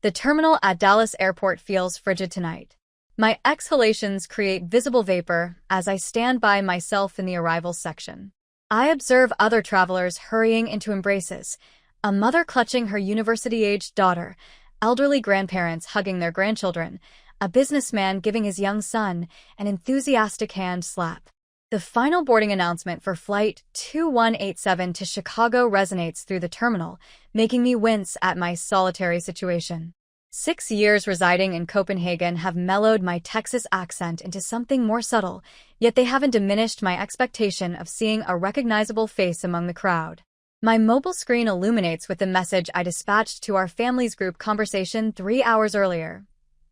The terminal at Dallas Airport feels frigid tonight. My exhalations create visible vapor as I stand by myself in the arrivals section. I observe other travelers hurrying into embraces, a mother clutching her university-aged daughter, elderly grandparents hugging their grandchildren, a businessman giving his young son an enthusiastic hand slap. The final boarding announcement for Flight 2187 to Chicago resonates through the terminal, making me wince at my solitary situation. 6 years residing in Copenhagen have mellowed my Texas accent into something more subtle, yet they haven't diminished my expectation of seeing a recognizable face among the crowd. My mobile screen illuminates with the message I dispatched to our family's group conversation 3 hours earlier.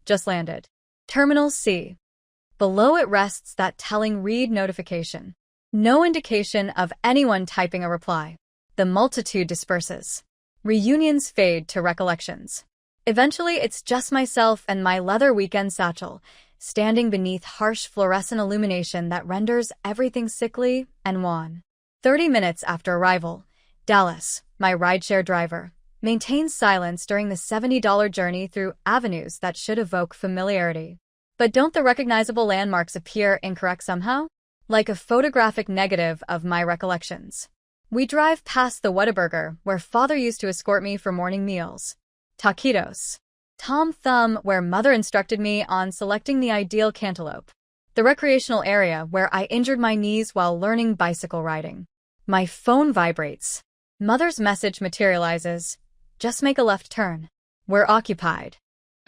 Just landed. Terminal C. Below it rests that telling read notification. No indication of anyone typing a reply. The multitude disperses. Reunions fade to recollections. Eventually, it's just myself and my leather weekend satchel, standing beneath harsh fluorescent illumination that renders everything sickly and wan. 30 minutes after arrival, Dallas, my rideshare driver, maintains silence during the $70 journey through avenues that should evoke familiarity. But don't the recognizable landmarks appear incorrect somehow? Like a photographic negative of my recollections. We drive past the Whataburger, where father used to escort me for morning meals. Taquitos. Tom Thumb, where mother instructed me on selecting the ideal cantaloupe. The recreational area, where I injured my knees while learning bicycle riding. My phone vibrates. Mother's message materializes. Just make a left turn. We're occupied.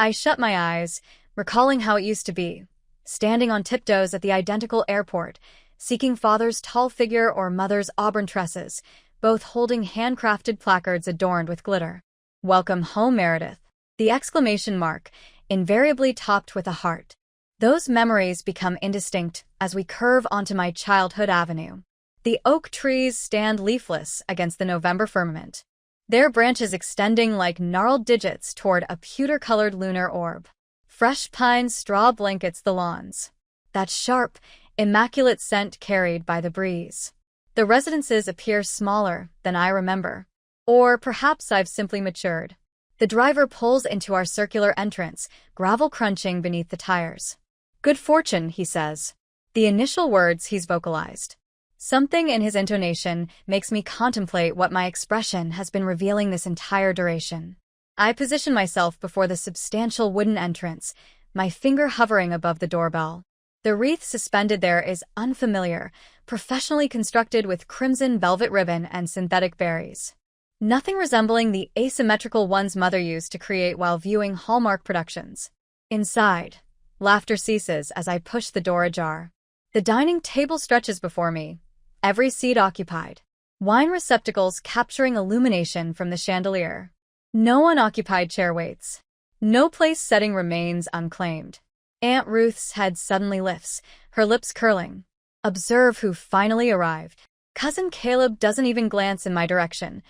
I shut my eyes, recalling how it used to be, standing on tiptoes at the identical airport, seeking father's tall figure or mother's auburn tresses, both holding handcrafted placards adorned with glitter. Welcome home, Meredith. The exclamation mark, invariably topped with a heart. Those memories become indistinct as we curve onto my childhood avenue. The oak trees stand leafless against the November firmament, their branches extending like gnarled digits toward a pewter-colored lunar orb. Fresh pine straw blankets the lawns. That sharp, immaculate scent carried by the breeze. The residences appear smaller than I remember. Or perhaps I've simply matured. The driver pulls into our circular entrance, gravel crunching beneath the tires. Good fortune, he says. The initial words he's vocalized. Something in his intonation makes me contemplate what my expression has been revealing this entire duration. I position myself before the substantial wooden entrance, my finger hovering above the doorbell. The wreath suspended there is unfamiliar, professionally constructed with crimson velvet ribbon and synthetic berries. Nothing resembling the asymmetrical ones mother used to create while viewing Hallmark productions. Inside, laughter ceases as I push the door ajar. The dining table stretches before me, every seat occupied. Wine receptacles capturing illumination from the chandelier. No unoccupied chair waits. No place setting remains unclaimed. Aunt Ruth's head suddenly lifts, her lips curling. Observe who finally arrived. Cousin Caleb doesn't even glance in my direction,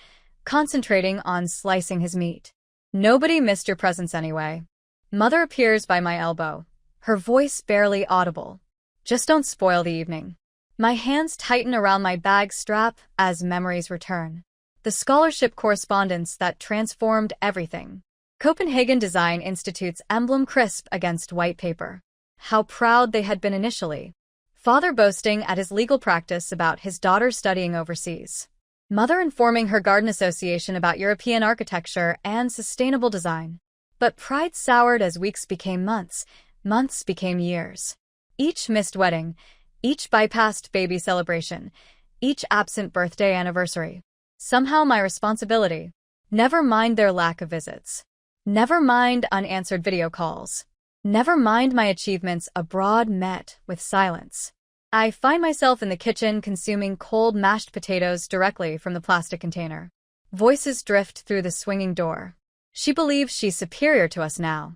concentrating on slicing his meat. Nobody missed your presence anyway. Mother appears by my elbow, her voice barely audible. Just don't spoil the evening. My hands tighten around my bag strap as memories return. The scholarship correspondence that transformed everything. Copenhagen Design Institute's emblem crisp against white paper. How proud they had been initially. Father boasting at his legal practice about his daughter studying overseas. Mother informing her garden association about European architecture and sustainable design. But pride soured as weeks became months, months became years. Each missed wedding, each bypassed baby celebration, each absent birthday anniversary. Somehow my responsibility. Never mind their lack of visits. Never mind unanswered video calls. Never mind my achievements abroad met with silence. I find myself in the kitchen consuming cold mashed potatoes directly from the plastic container. Voices drift through the swinging door. She believes she's superior to us now.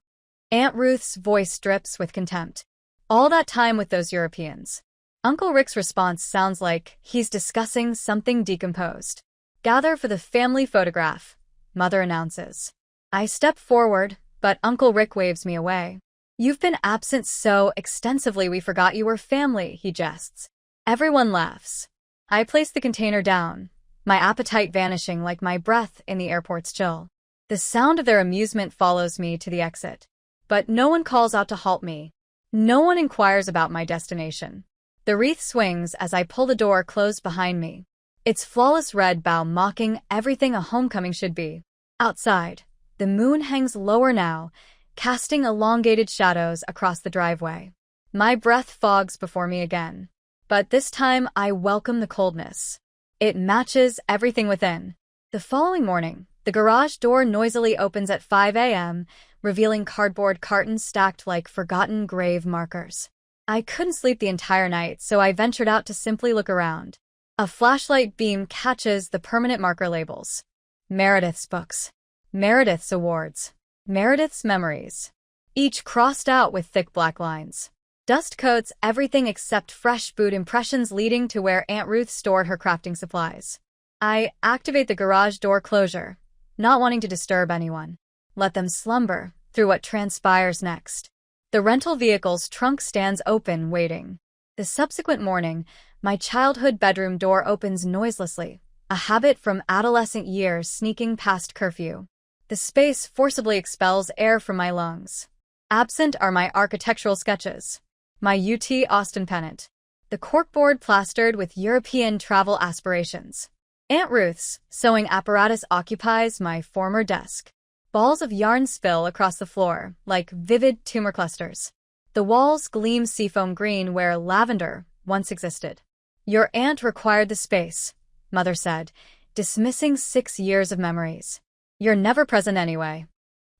Aunt Ruth's voice drips with contempt. All that time with those Europeans. Uncle Rick's response sounds like he's discussing something decomposed. Gather for the family photograph, Mother announces. I step forward, but Uncle Rick waves me away. You've been absent so extensively we forgot you were family, he jests. Everyone laughs. I place the container down, my appetite vanishing like my breath in the airport's chill. The sound of their amusement follows me to the exit. But no one calls out to halt me. No one inquires about my destination. The wreath swings as I pull the door closed behind me, its flawless red bow mocking everything a homecoming should be. Outside, the moon hangs lower now, casting elongated shadows across the driveway. My breath fogs before me again. But this time I welcome the coldness. It matches everything within. The following morning, the garage door noisily opens at 5 a.m., revealing cardboard cartons stacked like forgotten grave markers. I couldn't sleep the entire night, so I ventured out to simply look around. A flashlight beam catches the permanent marker labels. Meredith's books. Meredith's awards. Meredith's memories. Each crossed out with thick black lines. Dust coats everything except fresh boot impressions leading to where Aunt Ruth stored her crafting supplies. I activate the garage door closure, not wanting to disturb anyone. Let them slumber through what transpires next. The rental vehicle's trunk stands open, waiting. The subsequent morning, my childhood bedroom door opens noiselessly, a habit from adolescent years sneaking past curfew. The space forcibly expels air from my lungs. Absent are my architectural sketches. My UT Austin pennant. The corkboard plastered with European travel aspirations. Aunt Ruth's sewing apparatus occupies my former desk. Balls of yarn spill across the floor, like vivid tumor clusters. The walls gleam seafoam green where lavender once existed. Your aunt required the space, Mother said, dismissing 6 years of memories. You're never present anyway.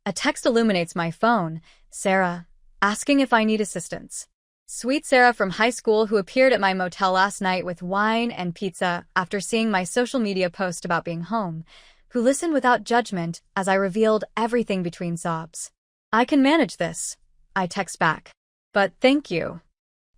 A text illuminates my phone, Sarah, asking if I need assistance. Sweet Sarah from high school who appeared at my motel last night with wine and pizza after seeing my social media post about being home, who listened without judgment as I revealed everything between sobs. I can manage this, I text back. But thank you.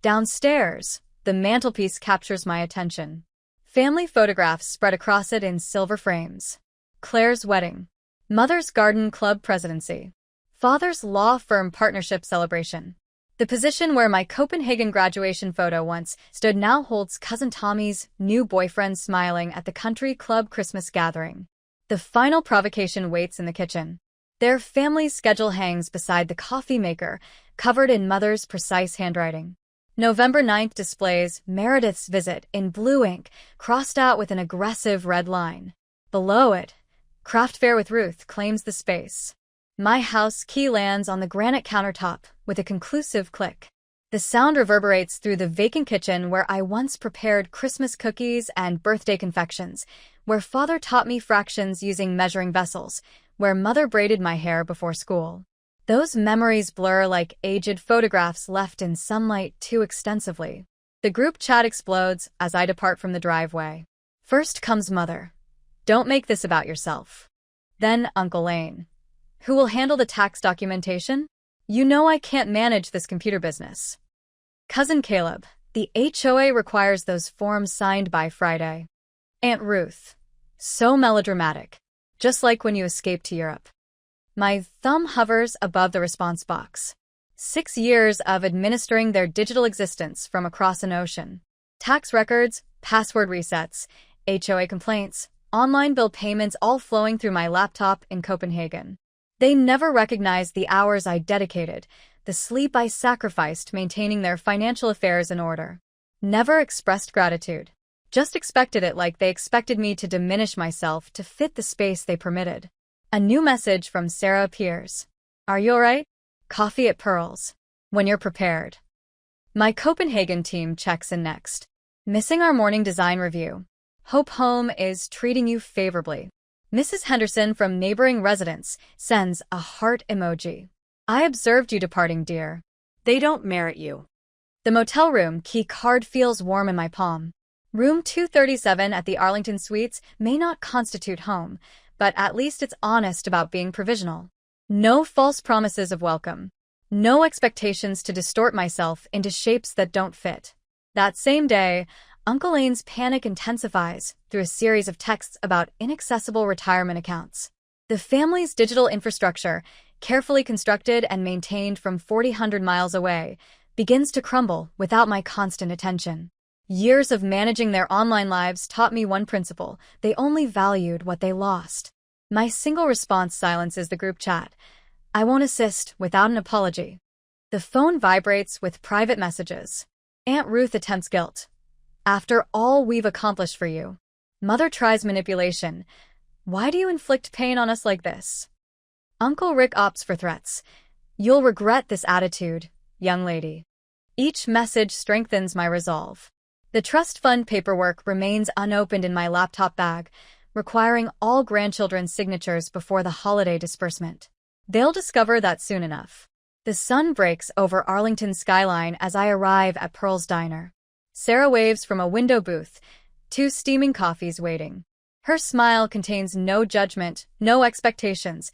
Downstairs, the mantelpiece captures my attention. Family photographs spread across it in silver frames. Claire's wedding. Mother's garden club presidency. Father's law firm partnership celebration. The position where my Copenhagen graduation photo once stood now holds Cousin Tommy's new boyfriend smiling at the country club Christmas gathering. The final provocation waits in the kitchen. Their family's schedule hangs beside the coffee maker, covered in Mother's precise handwriting. November 9th displays Meredith's visit in blue ink, crossed out with an aggressive red line. Below it, Craft Fair with Ruth claims the space. My house key lands on the granite countertop with a conclusive click. The sound reverberates through the vacant kitchen where I once prepared Christmas cookies and birthday confections, where Father taught me fractions using measuring vessels, where Mother braided my hair before school. Those memories blur like aged photographs left in sunlight too extensively. The group chat explodes as I depart from the driveway. First comes Mother. Don't make this about yourself. Then Uncle Lane. Who will handle the tax documentation? You know I can't manage this computer business. Cousin Caleb. The HOA requires those forms signed by Friday. Aunt Ruth. So melodramatic. Just like when you escaped to Europe. My thumb hovers above the response box. 6 years of administering their digital existence from across an ocean. Tax records, password resets, HOA complaints, online bill payments all flowing through my laptop in Copenhagen. They never recognized the hours I dedicated, the sleep I sacrificed maintaining their financial affairs in order. Never expressed gratitude. Just expected it like they expected me to diminish myself to fit the space they permitted. A new message from Sarah appears. Are you alright? Coffee at Pearl's. When you're prepared. My Copenhagen team checks in next. Missing our morning design review. Hope home is treating you favorably. Mrs. Henderson from neighboring residence sends a heart emoji. I observed you departing, dear. They don't merit you. The motel room key card feels warm in my palm. Room 237 at the Arlington Suites may not constitute home, but at least it's honest about being provisional. No false promises of welcome. No expectations to distort myself into shapes that don't fit. That same day, Uncle Lane's panic intensifies through a series of texts about inaccessible retirement accounts. The family's digital infrastructure, carefully constructed and maintained from 4,000 miles away, begins to crumble without my constant attention. Years of managing their online lives taught me one principle: they only valued what they lost. My single response silences the group chat. I won't assist without an apology. The phone vibrates with private messages. Aunt Ruth attempts guilt. After all we've accomplished for you. Mother tries manipulation. Why do you inflict pain on us like this? Uncle Rick opts for threats. You'll regret this attitude, young lady. Each message strengthens my resolve. The trust fund paperwork remains unopened in my laptop bag, requiring all grandchildren's signatures before the holiday disbursement. They'll discover that soon enough. The sun breaks over Arlington's skyline as I arrive at Pearl's Diner. Sarah waves from a window booth, 2 steaming coffees waiting. Her smile contains no judgment, no expectations,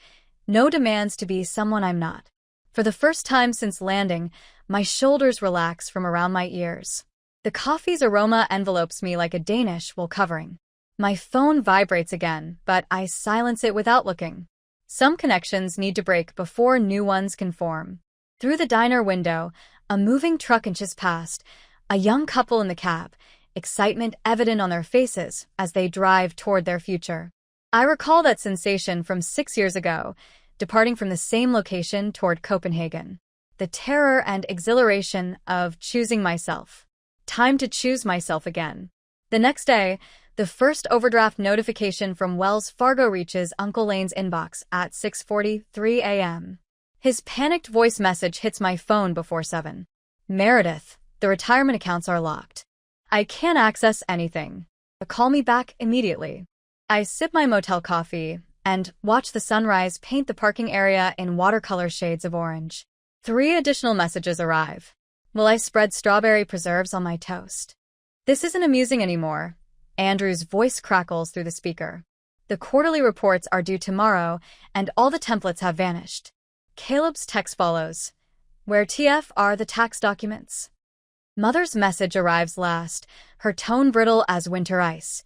no demands to be someone I'm not. For the first time since landing, my shoulders relax from around my ears. The coffee's aroma envelopes me like a Danish wool covering. My phone vibrates again, but I silence it without looking. Some connections need to break before new ones can form. Through the diner window, a moving truck inches past, a young couple in the cab, excitement evident on their faces as they drive toward their future. I recall that sensation from 6 years ago, departing from the same location toward Copenhagen. The terror and exhilaration of choosing myself. Time to choose myself again. The next day, the first overdraft notification from Wells Fargo reaches Uncle Lane's inbox at 6:43 a.m. His panicked voice message hits my phone before 7. Meredith, the retirement accounts are locked. I can't access anything. Call me back immediately. I sip my motel coffee and watch the sunrise paint the parking area in watercolor shades of orange. 3 additional messages arrive. Will I spread strawberry preserves on my toast? This isn't amusing anymore. Andrew's voice crackles through the speaker. The quarterly reports are due tomorrow, and all the templates have vanished. Caleb's text follows. Where TF are the tax documents? Mother's message arrives last, her tone brittle as winter ice.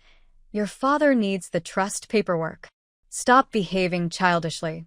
Your father needs the trust paperwork. Stop behaving childishly.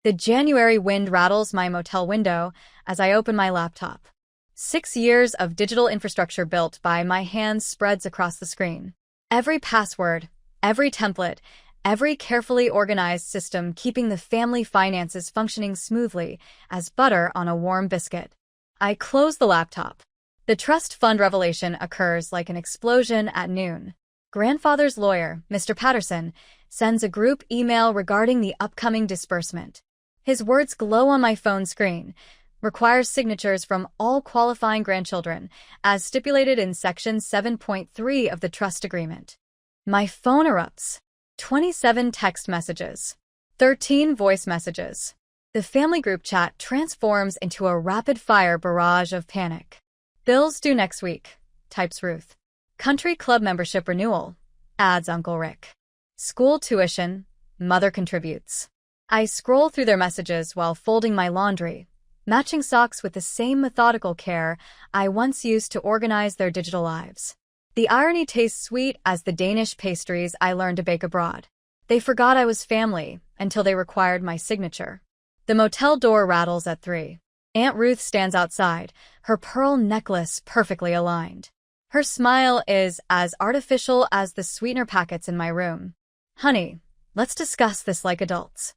The January wind rattles my motel window as I open my laptop. 6 years of digital infrastructure built by my hands spreads across the screen. Every password, every template, every carefully organized system keeping the family finances functioning smoothly as butter on a warm biscuit. I close the laptop. The trust fund revelation occurs like an explosion at noon. Grandfather's lawyer, Mr. Patterson, sends a group email regarding the upcoming disbursement. His words glow on my phone screen. Requires signatures from all qualifying grandchildren, as stipulated in Section 7.3 of the trust agreement. My phone erupts. 27 text messages. 13 voice messages. The family group chat transforms into a rapid-fire barrage of panic. Bills due next week, types Ruth. Country club membership renewal, adds Uncle Rick. School tuition, Mother contributes. I scroll through their messages while folding my laundry, matching socks with the same methodical care I once used to organize their digital lives. The irony tastes sweet as the Danish pastries I learned to bake abroad. They forgot I was family until they required my signature. The motel door rattles at 3. Aunt Ruth stands outside, her pearl necklace perfectly aligned. Her smile is as artificial as the sweetener packets in my room. Honey, let's discuss this like adults.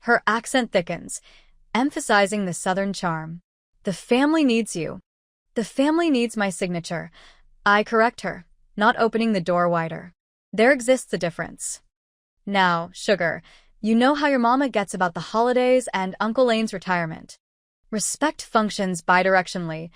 Her accent thickens, emphasizing the southern charm. The family needs you. The family needs my signature. I correct her, not opening the door wider. There exists a difference. Now, sugar, you know how your mama gets about the holidays and Uncle Lane's retirement. Respect functions bidirectionally.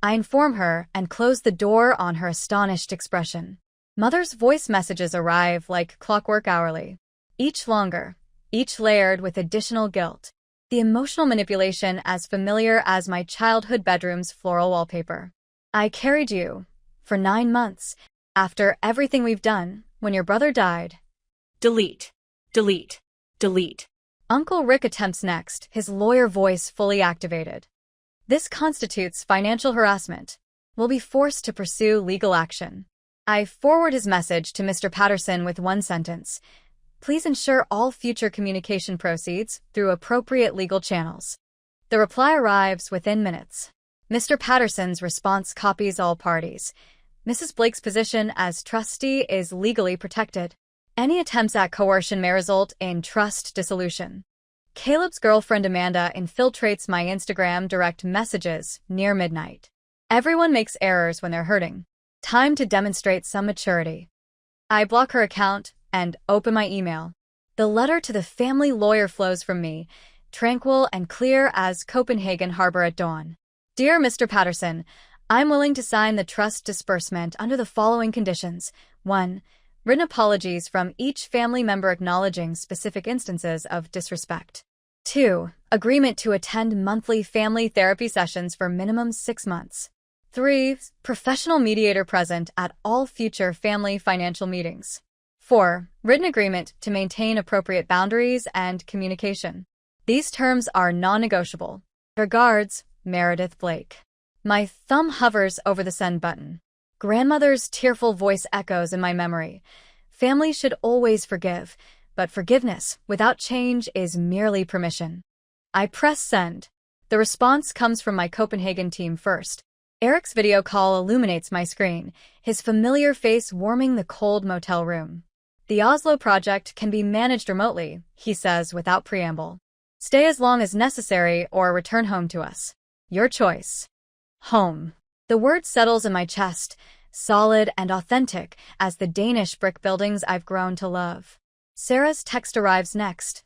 I inform her and close the door on her astonished expression. Mother's voice messages arrive like clockwork hourly. Each longer, each layered with additional guilt. The emotional manipulation as familiar as my childhood bedroom's floral wallpaper. I carried you for 9 months. After everything we've done, when your brother died. Delete. Delete. Delete. Uncle Rick attempts next, his lawyer voice fully activated. This constitutes financial harassment. We'll be forced to pursue legal action. I forward his message to Mr. Patterson with one sentence. Please ensure all future communication proceeds through appropriate legal channels. The reply arrives within minutes. Mr. Patterson's response copies all parties. Mrs. Blake's position as trustee is legally protected. Any attempts at coercion may result in trust dissolution. Caleb's girlfriend Amanda infiltrates my Instagram direct messages near midnight. Everyone makes errors when they're hurting. Time to demonstrate some maturity. I block her account and open my email. The letter to the family lawyer flows from me, tranquil and clear as Copenhagen harbor at dawn. Dear Mr. Patterson, I'm willing to sign the trust disbursement under the following conditions. 1. Written apologies from each family member acknowledging specific instances of disrespect. 2. Agreement to attend monthly family therapy sessions for minimum 6 months. 3. Professional mediator present at all future family financial meetings. 4. Written agreement to maintain appropriate boundaries and communication. These terms are non-negotiable. Regards, Meredith Blake. My thumb hovers over the send button. Grandmother's tearful voice echoes in my memory. Family should always forgive, but forgiveness without change is merely permission. I press send. The response comes from my Copenhagen team first. Eric's video call illuminates my screen, his familiar face warming the cold motel room. The Oslo project can be managed remotely, he says without preamble. Stay as long as necessary or return home to us. Your choice. Home. The word settles in my chest, solid and authentic as the Danish brick buildings I've grown to love. Sarah's text arrives next.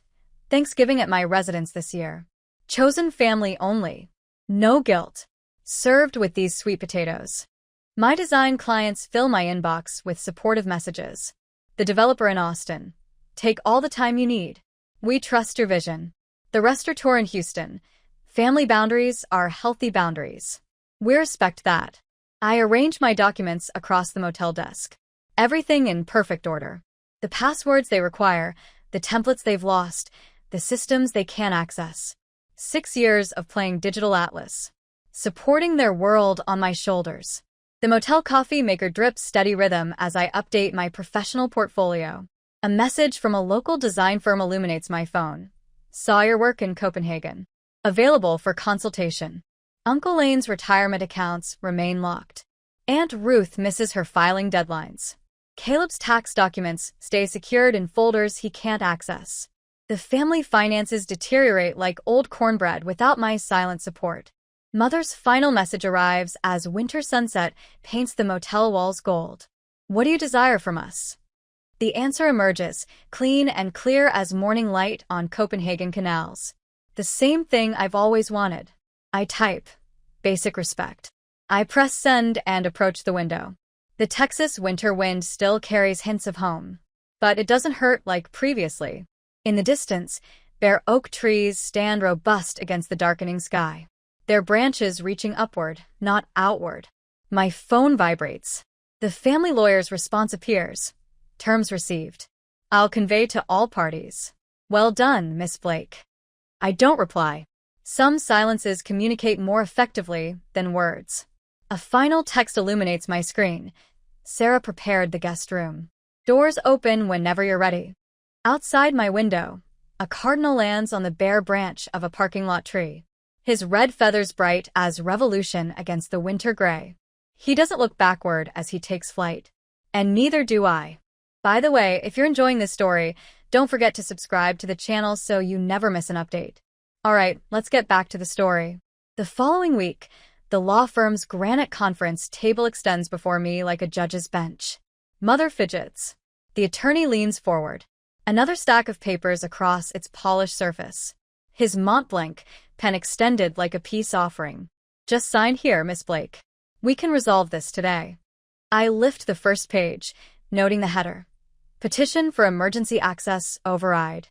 Thanksgiving at my residence this year. Chosen family only. No guilt. Served with these sweet potatoes. My design clients fill my inbox with supportive messages. The developer in Austin. Take all the time you need. We trust your vision. The restaurateur in Houston. Family boundaries are healthy boundaries. We respect that. I arrange my documents across the motel desk. Everything in perfect order. The passwords they require, the templates they've lost, the systems they can't access. 6 years of playing Digital Atlas. Supporting their world on my shoulders. The motel coffee maker drips steady rhythm as I update my professional portfolio. A message from a local design firm illuminates my phone. Saw your work in Copenhagen. Available for consultation. Uncle Lane's retirement accounts remain locked. Aunt Ruth misses her filing deadlines. Caleb's tax documents stay secured in folders he can't access. The family finances deteriorate like old cornbread without my silent support. Mother's final message arrives as winter sunset paints the motel walls gold. What do you desire from us? The answer emerges, clean and clear as morning light on Copenhagen canals. The same thing I've always wanted. I type. Basic respect. I press send and approach the window. The Texas winter wind still carries hints of home. But it doesn't hurt like previously. In the distance, bare oak trees stand robust against the darkening sky. Their branches reaching upward, not outward. My phone vibrates. The family lawyer's response appears. Terms received. I'll convey to all parties. Well done, Miss Blake. I don't reply. Some silences communicate more effectively than words. A final text illuminates my screen. Sarah prepared the guest room. Doors open whenever you're ready. Outside my window, a cardinal lands on the bare branch of a parking lot tree. His red feathers bright as revolution against the winter gray. He doesn't look backward as he takes flight. And neither do I. By the way, if you're enjoying this story, don't forget to subscribe to the channel so you never miss an update. Alright, let's get back to the story. The following week, the law firm's granite conference table extends before me like a judge's bench. Mother fidgets. The attorney leans forward. Another stack of papers across its polished surface. His Mont Blanc pen extended like a peace offering. Just sign here, Miss Blake. We can resolve this today. I lift the first page, noting the header. Petition for emergency access override.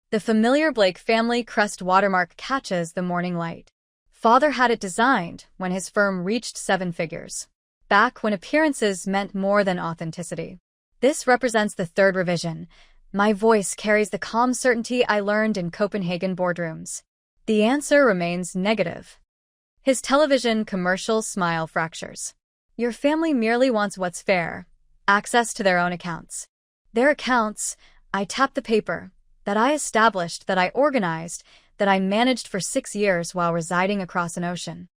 The familiar Blake family crest watermark catches the morning light. Father had it designed when his firm reached 7 figures. Back when appearances meant more than authenticity. This represents the 3rd revision. My voice carries the calm certainty I learned in Copenhagen boardrooms. The answer remains negative. His television commercial smile fractures. Your family merely wants what's fair. Access to their own accounts. Their accounts, I tap the paper, that I established, that I organized, that I managed for 6 years while residing across an ocean.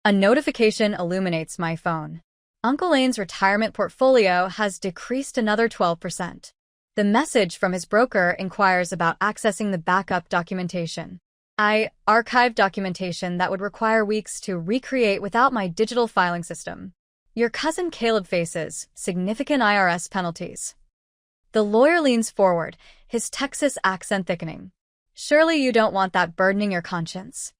A notification illuminates my phone. Uncle Lane's retirement portfolio has decreased another 12%. The message from his broker inquires about accessing the backup documentation. I archive documentation that would require weeks to recreate without my digital filing system. Your cousin Caleb faces significant IRS penalties. The lawyer leans forward, his Texas accent thickening. Surely you don't want that burdening your conscience.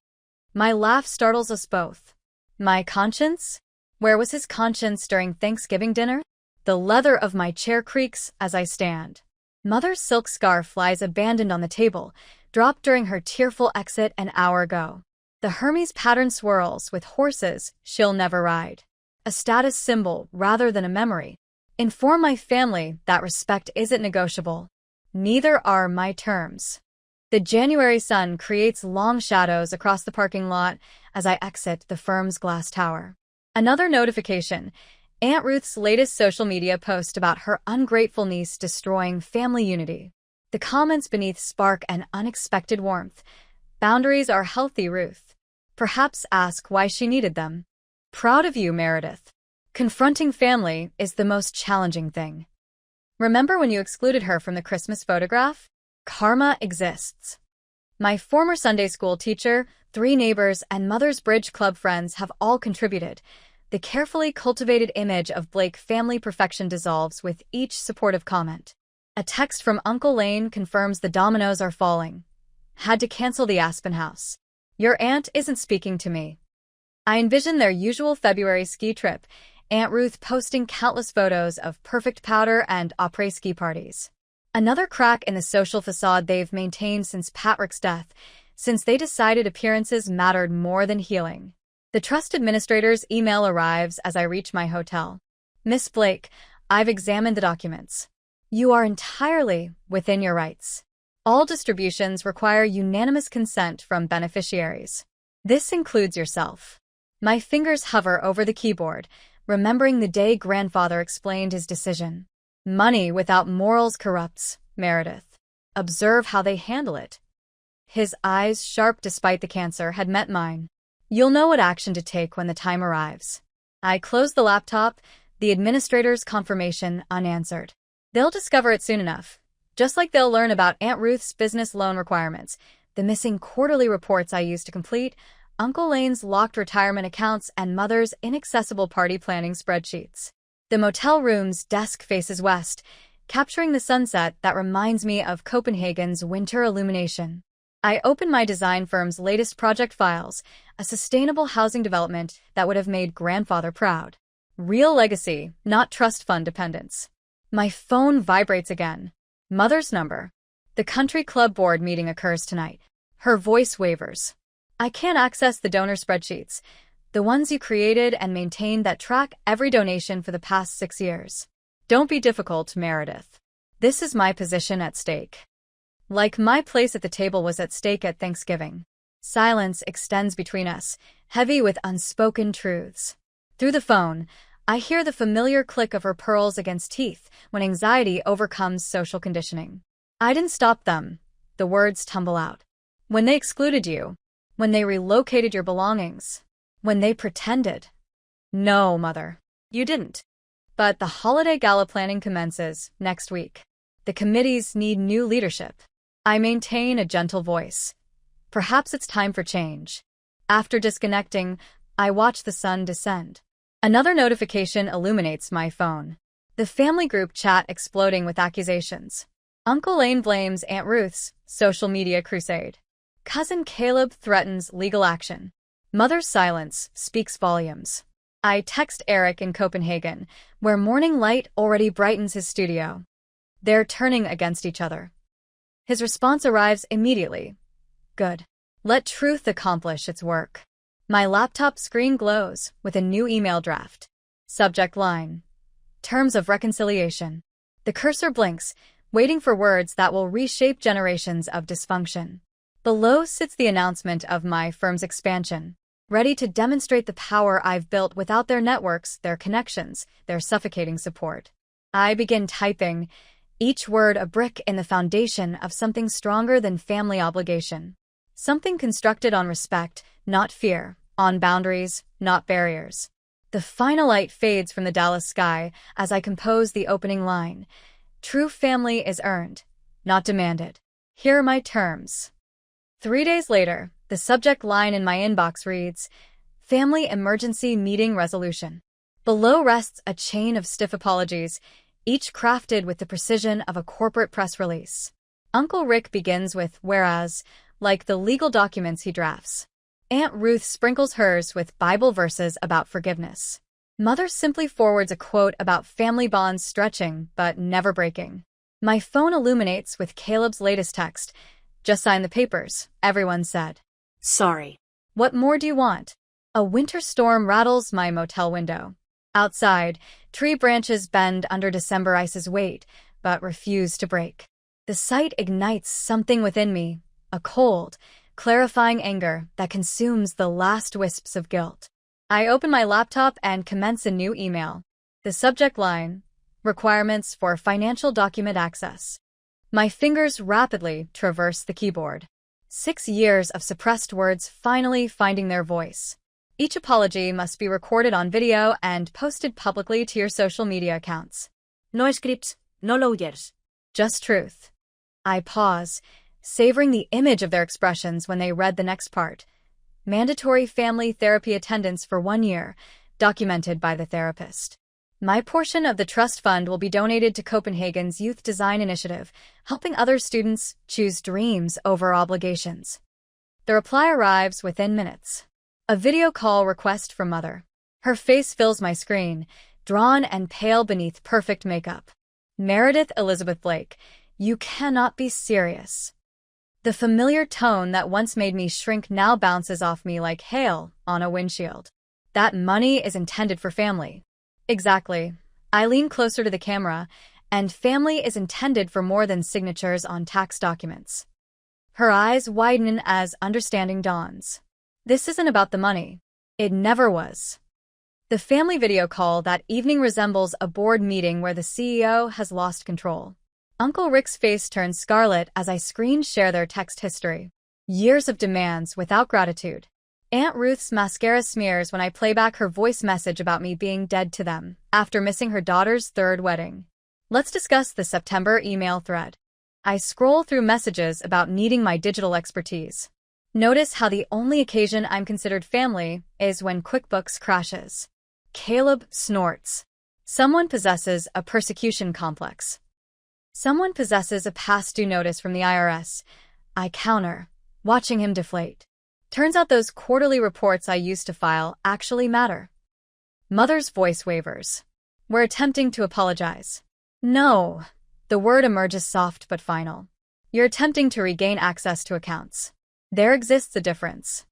My laugh startles us both. My conscience? Where was his conscience during Thanksgiving dinner? The leather of my chair creaks as I stand. Mother's silk scarf lies abandoned on the table, dropped during her tearful exit an hour ago. The Hermes pattern swirls with horses she'll never ride. A status symbol rather than a memory. Inform my family that respect isn't negotiable. Neither are my terms. The January sun creates long shadows across the parking lot as I exit the firm's glass tower. Another notification. Aunt Ruth's latest social media post about her ungrateful niece destroying family unity. The comments beneath spark an unexpected warmth. Boundaries are healthy, Ruth. Perhaps ask why she needed them. Proud of you, Meredith. Confronting family is the most challenging thing. Remember when you excluded her from the Christmas photograph? Karma exists. My former Sunday school teacher, 3 neighbors, and Mother's Bridge Club friends have all contributed. The carefully cultivated image of Blake family perfection dissolves with each supportive comment. A text from Uncle Lane confirms the dominoes are falling. Had to cancel the Aspen house. Your aunt isn't speaking to me. I envision their usual February ski trip, Aunt Ruth posting countless photos of perfect powder and après ski parties. Another crack in the social facade they've maintained since Patrick's death, since they decided appearances mattered more than healing. The trust administrator's email arrives as I reach my hotel. Miss Blake, I've examined the documents. You are entirely within your rights. All distributions require unanimous consent from beneficiaries. This includes yourself. My fingers hover over the keyboard, remembering the day grandfather explained his decision. Money without morals corrupts, Meredith. Observe how they handle it. His eyes, sharp despite the cancer, had met mine. You'll know what action to take when the time arrives. I close the laptop, the administrator's confirmation unanswered. They'll discover it soon enough. Just like they'll learn about Aunt Ruth's business loan requirements, the missing quarterly reports I used to complete, Uncle Lane's locked retirement accounts, and Mother's inaccessible party planning spreadsheets. The motel room's desk faces west, capturing the sunset that reminds me of Copenhagen's winter illumination. I open my design firm's latest project files, a sustainable housing development that would have made grandfather proud. Real legacy, not trust fund dependence. My phone vibrates again. Mother's number. The country club board meeting occurs tonight. Her voice wavers. I can't access the donor spreadsheets, the ones you created and maintained that track every donation for the past 6 years. Don't be difficult, Meredith. This is my position at stake. Like my place at the table was at stake at Thanksgiving. Silence extends between us, heavy with unspoken truths. Through the phone, I hear the familiar click of her pearls against teeth when anxiety overcomes social conditioning. I didn't stop them. The words tumble out. When they excluded you, when they relocated your belongings, when they pretended. No, Mother, you didn't. But the holiday gala planning commences next week. The committees need new leadership. I maintain a gentle voice. Perhaps it's time for change. After disconnecting, I watch the sun descend. Another notification illuminates my phone. The family group chat exploding with accusations. Uncle Lane blames Aunt Ruth's social media crusade. Cousin Caleb threatens legal action. Mother's silence speaks volumes. I text Eric in Copenhagen, where morning light already brightens his studio. They're turning against each other. His response arrives immediately. Good. Let truth accomplish its work. My laptop screen glows with a new email draft. Subject line. Terms of reconciliation. The cursor blinks, waiting for words that will reshape generations of dysfunction. Below sits the announcement of my firm's expansion, ready to demonstrate the power I've built without their networks, their connections, their suffocating support. I begin typing, each word a brick in the foundation of something stronger than family obligation. Something constructed on respect, not fear, on boundaries, not barriers. The final light fades from the Dallas sky as I compose the opening line. True family is earned, not demanded. Here are my terms. 3 days later, the subject line in my inbox reads, Family Emergency Meeting Resolution. Below rests a chain of stiff apologies, each crafted with the precision of a corporate press release. Uncle Rick begins with whereas, like the legal documents he drafts. Aunt Ruth sprinkles hers with Bible verses about forgiveness. Mother simply forwards a quote about family bonds stretching but never breaking. My phone illuminates with Caleb's latest text. Just sign the papers, everyone said. Sorry. What more do you want? A winter storm rattles my motel window. Outside, tree branches bend under December ice's weight, but refuse to break. The sight ignites something within me, a cold, clarifying anger that consumes the last wisps of guilt. I open my laptop and commence a new email. The subject line, Requirements for Financial Document Access. My fingers rapidly traverse the keyboard. 6 years of suppressed words finally finding their voice. Each apology must be recorded on video and posted publicly to your social media accounts. No scripts, no lawyers. Just truth. I pause, savoring the image of their expressions when they read the next part. Mandatory family therapy attendance for 1 year, documented by the therapist. My portion of the trust fund will be donated to Copenhagen's Youth Design Initiative, helping other students choose dreams over obligations. The reply arrives within minutes. A video call request from Mother. Her face fills my screen, drawn and pale beneath perfect makeup. Meredith Elizabeth Blake, you cannot be serious. The familiar tone that once made me shrink now bounces off me like hail on a windshield. That money is intended for family. Exactly. I lean closer to the camera, and family is intended for more than signatures on tax documents. Her eyes widen as understanding dawns. This isn't about the money. It never was. The family video call that evening resembles a board meeting where the CEO has lost control. Uncle Rick's face turns scarlet as I screen share their text history. Years of demands without gratitude. Aunt Ruth's mascara smears when I play back her voice message about me being dead to them after missing her daughter's 3rd wedding. Let's discuss the September email thread. I scroll through messages about needing my digital expertise. Notice how the only occasion I'm considered family is when QuickBooks crashes. Caleb snorts. Someone possesses a persecution complex. Someone possesses a past due notice from the IRS. I counter, watching him deflate. Turns out those quarterly reports I used to file actually matter. Mother's voice wavers. We're attempting to apologize. No. The word emerges soft but final. You're attempting to regain access to accounts. There exists a difference.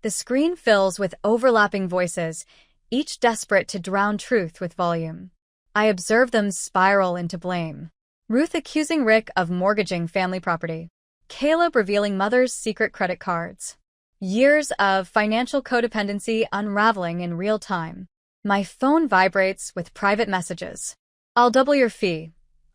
The screen fills with overlapping voices, each desperate to drown truth with volume. I observe them spiral into blame. Ruth accusing Rick of mortgaging family property. Caleb revealing Mother's secret credit cards. Years of financial codependency unraveling in real time. My phone vibrates with private messages. I'll double your fee,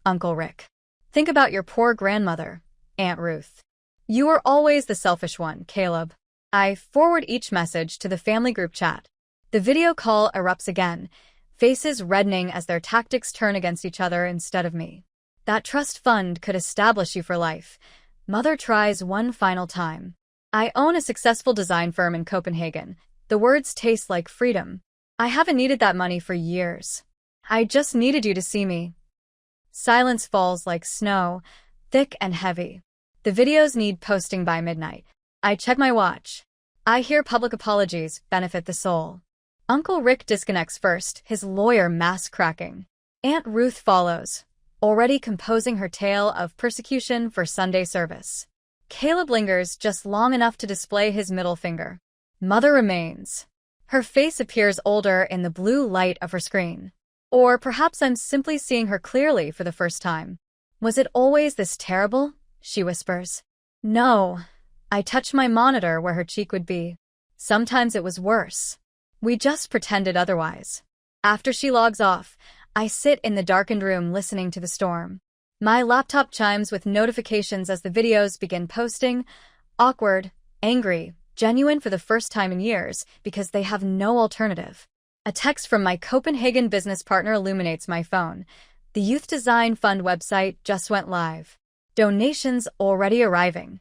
Uncle Rick. Think about your poor grandmother, Aunt Ruth. You were always the selfish one, Caleb. I forward each message to the family group chat. The video call erupts again, faces reddening as their tactics turn against each other instead of me. That trust fund could establish you for life. Mother tries one final time. I own a successful design firm in Copenhagen. The words taste like freedom. I haven't needed that money for years. I just needed you to see me. Silence falls like snow, thick and heavy. The videos need posting by midnight. I check my watch. I hear public apologies benefit the soul. Uncle Rick disconnects first, his lawyer mask cracking. Aunt Ruth follows, already composing her tale of persecution for Sunday service. Caleb lingers just long enough to display his middle finger. Mother remains. Her face appears older in the blue light of her screen. Or perhaps I'm simply seeing her clearly for the first time. Was it always this terrible? She whispers. No. I touch my monitor where her cheek would be. Sometimes it was worse. We just pretended otherwise. After she logs off, I sit in the darkened room listening to the storm. My laptop chimes with notifications as the videos begin posting. Awkward, angry, genuine for the first time in years because they have no alternative. A text from my Copenhagen business partner illuminates my phone. The Youth Design Fund website just went live. Donations already arriving.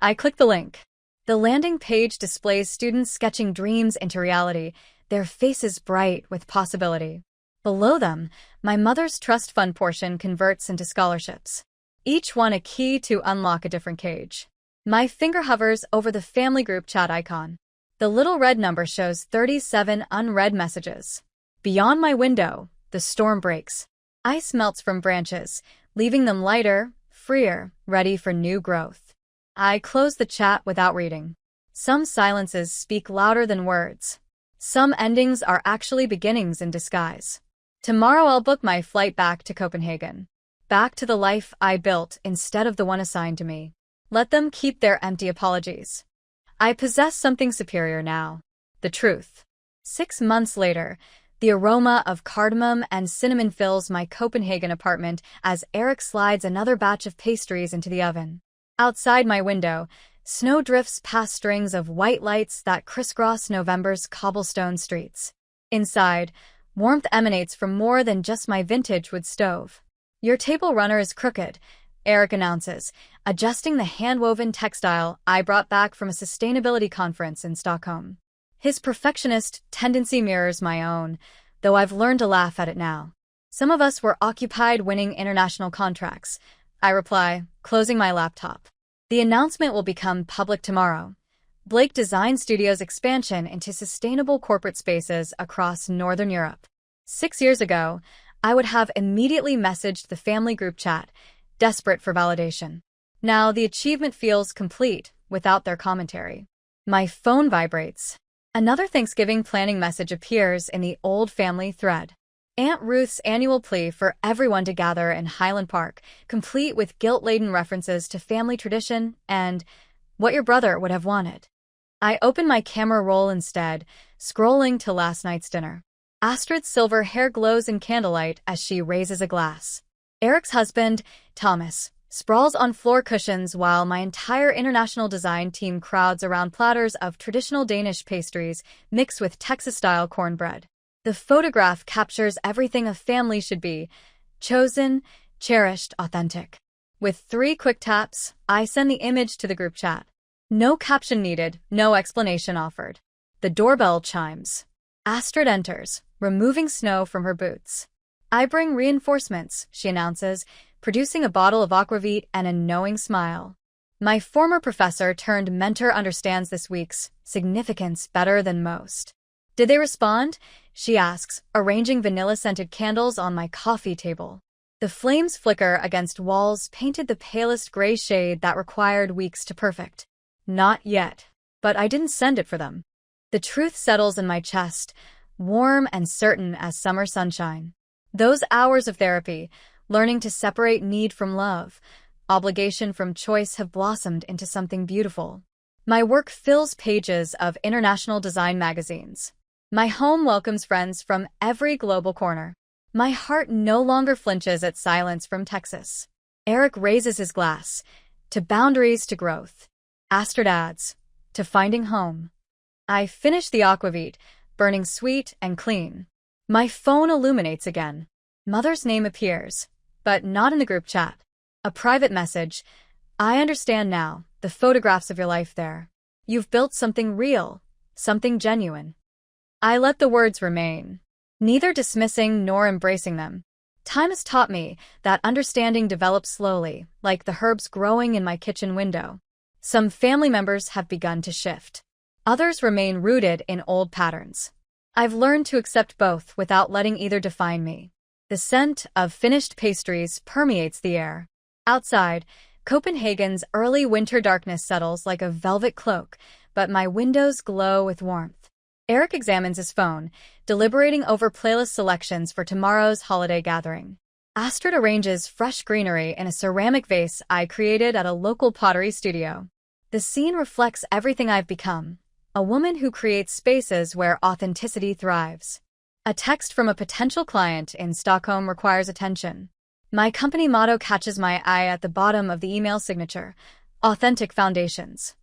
I click the link. The landing page displays students sketching dreams into reality, their faces bright with possibility. Below them, my mother's trust fund portion converts into scholarships. Each one a key to unlock a different cage. My finger hovers over the family group chat icon. The little red number shows 37 unread messages. Beyond my window, the storm breaks. Ice melts from branches, leaving them lighter, freer, ready for new growth. I close the chat without reading. Some silences speak louder than words. Some endings are actually beginnings in disguise. Tomorrow I'll book my flight back to Copenhagen. Back to the life I built instead of the one assigned to me. Let them keep their empty apologies. I possess something superior now. The truth. 6 months later, the aroma of cardamom and cinnamon fills my Copenhagen apartment as Eric slides another batch of pastries into the oven. Outside my window, snow drifts past strings of white lights that crisscross November's cobblestone streets. Inside, warmth emanates from more than just my vintage wood stove. Your table runner is crooked, Eric announces, adjusting the hand-woven textile I brought back from a sustainability conference in Stockholm. His perfectionist tendency mirrors my own, though I've learned to laugh at it now. Some of us were occupied winning international contracts, I reply, closing my laptop. The announcement will become public tomorrow. Blake Design Studios' expansion into sustainable corporate spaces across Northern Europe. 6 years ago, I would have immediately messaged the family group chat, desperate for validation. Now the achievement feels complete without their commentary. My phone vibrates. Another Thanksgiving planning message appears in the old family thread. Aunt Ruth's annual plea for everyone to gather in Highland Park, complete with guilt-laden references to family tradition and what your brother would have wanted. I open my camera roll instead, scrolling to last night's dinner. Astrid's silver hair glows in candlelight as she raises a glass. Eric's husband, Thomas, sprawls on floor cushions while my entire international design team crowds around platters of traditional Danish pastries mixed with Texas-style cornbread. The photograph captures everything a family should be: chosen, cherished, authentic. With 3 quick taps, I send the image to the group chat. No caption needed, no explanation offered. The doorbell chimes. Astrid enters, removing snow from her boots. I bring reinforcements, she announces, producing a bottle of aquavit and a knowing smile. My former professor turned mentor understands this week's significance better than most. Did they respond? She asks, arranging vanilla-scented candles on my coffee table. The flames flicker against walls painted the palest gray shade that required weeks to perfect. Not yet. But I didn't send it for them. The truth settles in my chest, warm and certain as summer sunshine. Those hours of therapy, learning to separate need from love, obligation from choice, have blossomed into something beautiful. My work fills pages of international design magazines. My home welcomes friends from every global corner. My heart no longer flinches at silence from Texas. Eric raises his glass. To boundaries, to growth. Astrid adds, to finding home. I finish the aquavit, burning sweet and clean. My phone illuminates again. Mother's name appears, but not in the group chat. A private message. I understand now, the photographs of your life there. You've built something real, something genuine. I let the words remain, neither dismissing nor embracing them. Time has taught me that understanding develops slowly, like the herbs growing in my kitchen window. Some family members have begun to shift. Others remain rooted in old patterns. I've learned to accept both without letting either define me. The scent of finished pastries permeates the air. Outside, Copenhagen's early winter darkness settles like a velvet cloak, but my windows glow with warmth. Eric examines his phone, deliberating over playlist selections for tomorrow's holiday gathering. Astrid arranges fresh greenery in a ceramic vase I created at a local pottery studio. The scene reflects everything I've become, a woman who creates spaces where authenticity thrives. A text from a potential client in Stockholm requires attention. My company motto catches my eye at the bottom of the email signature: Authentic Foundations.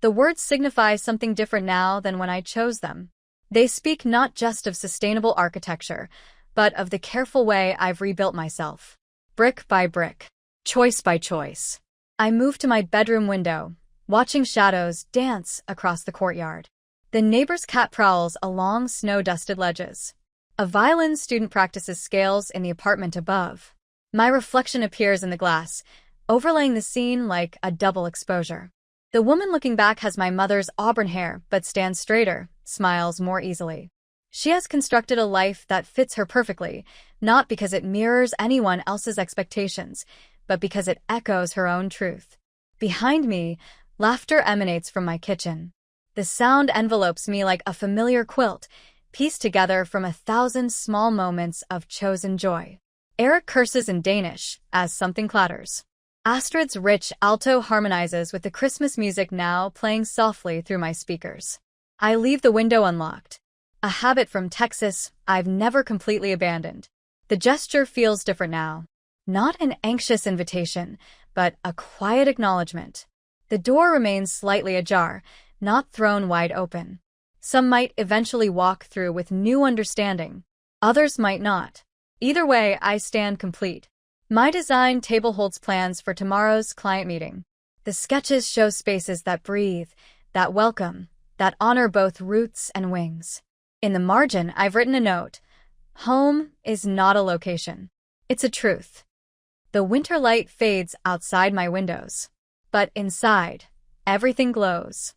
The words signify something different now than when I chose them. They speak not just of sustainable architecture, but of the careful way I've rebuilt myself. Brick by brick, choice by choice. I move to my bedroom window, watching shadows dance across the courtyard. The neighbor's cat prowls along snow-dusted ledges. A violin student practices scales in the apartment above. My reflection appears in the glass, overlaying the scene like a double exposure. The woman looking back has my mother's auburn hair but stands straighter, smiles more easily. She has constructed a life that fits her perfectly, not because it mirrors anyone else's expectations, but because it echoes her own truth. Behind me, laughter emanates from my kitchen. The sound envelopes me like a familiar quilt, pieced together from 1,000 small moments of chosen joy. Eric curses in Danish as something clatters. Astrid's rich alto harmonizes with the Christmas music now playing softly through my speakers. I leave the window unlocked. A habit from Texas I've never completely abandoned. The gesture feels different now. Not an anxious invitation, but a quiet acknowledgement. The door remains slightly ajar, not thrown wide open. Some might eventually walk through with new understanding. Others might not. Either way, I stand complete. My design table holds plans for tomorrow's client meeting. The sketches show spaces that breathe, that welcome, that honor both roots and wings. In the margin, I've written a note. Home is not a location. It's a truth. The winter light fades outside my windows. But inside, everything glows.